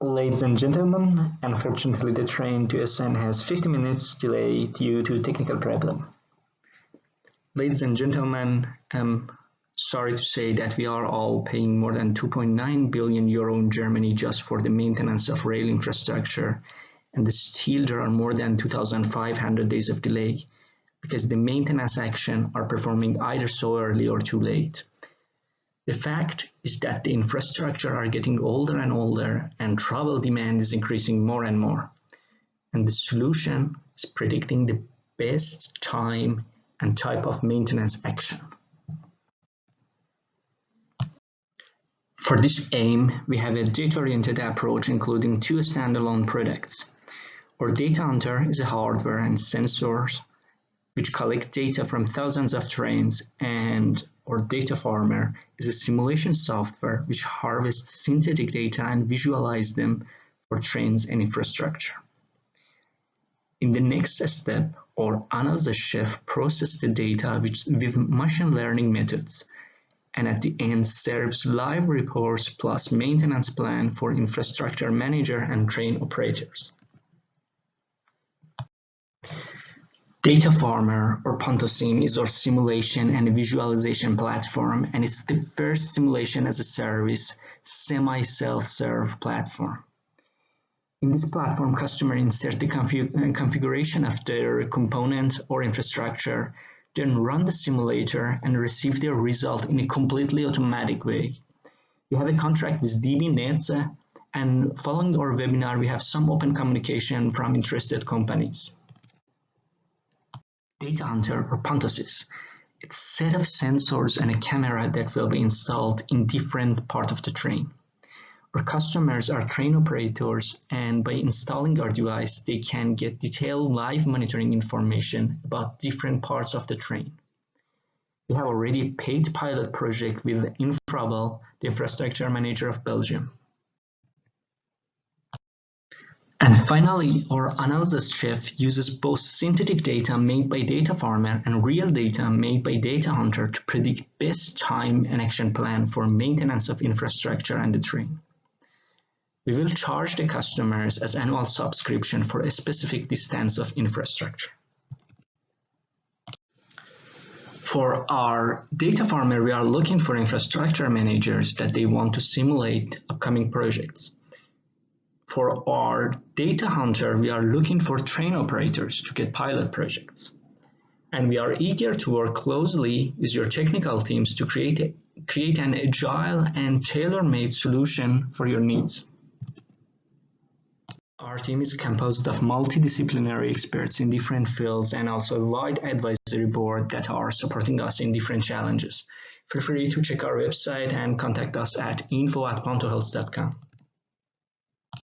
Ladies and gentlemen, unfortunately the train to Essen has 50 minutes delay due to technical problem. Ladies and gentlemen, I'm sorry to say that we are all paying more than 2.9 billion euro in Germany just for the maintenance of rail infrastructure, and still there are more than 2,500 days of delay because the maintenance action are performing either so early or too late. The fact is that the infrastructure are getting older and older and travel demand is increasing more and more. And the solution is predicting the best time and type of maintenance action. For this aim, we have a data-oriented approach including two standalone products. Our Data Hunter is a hardware and sensors which collect data from thousands of trains, and our Data Farmer is a simulation software which harvests synthetic data and visualizes them for trains and infrastructure. In the next step, our analysis chef processes the data with machine learning methods, and at the end serves live reports plus maintenance plan for infrastructure manager and train operators. Data Farmer or PANTOhealth is our simulation and visualization platform, and it's the first simulation as a service semi-self-serve platform. In this platform, customers insert the configuration of their component or infrastructure, then run the simulator and receive their result in a completely automatic way. We have a contract with DB Netze, and following our webinar, we have some open communication from interested companies. Data Hunter or PANTOhealth. It's a set of sensors and a camera that will be installed in different parts of the train. Our customers are train operators, and by installing our device, they can get detailed live monitoring information about different parts of the train. We have already a paid pilot project with Infrabel, the infrastructure manager of Belgium. And finally, our analysis chef uses both synthetic data made by Data Farmer and real data made by Data Hunter to predict best time and action plan for maintenance of infrastructure and the train. We will charge the customers as annual subscription for a specific distance of infrastructure. For our Data Farmer, we are looking for infrastructure managers that they want to simulate upcoming projects. For our Data Hunter, we are looking for train operators to get pilot projects. And we are eager to work closely with your technical teams to create an agile and tailor-made solution for your needs. Our team is composed of multidisciplinary experts in different fields and also a wide advisory board that are supporting us in different challenges. Feel free to check our website and contact us at info@PANTOhealth.com.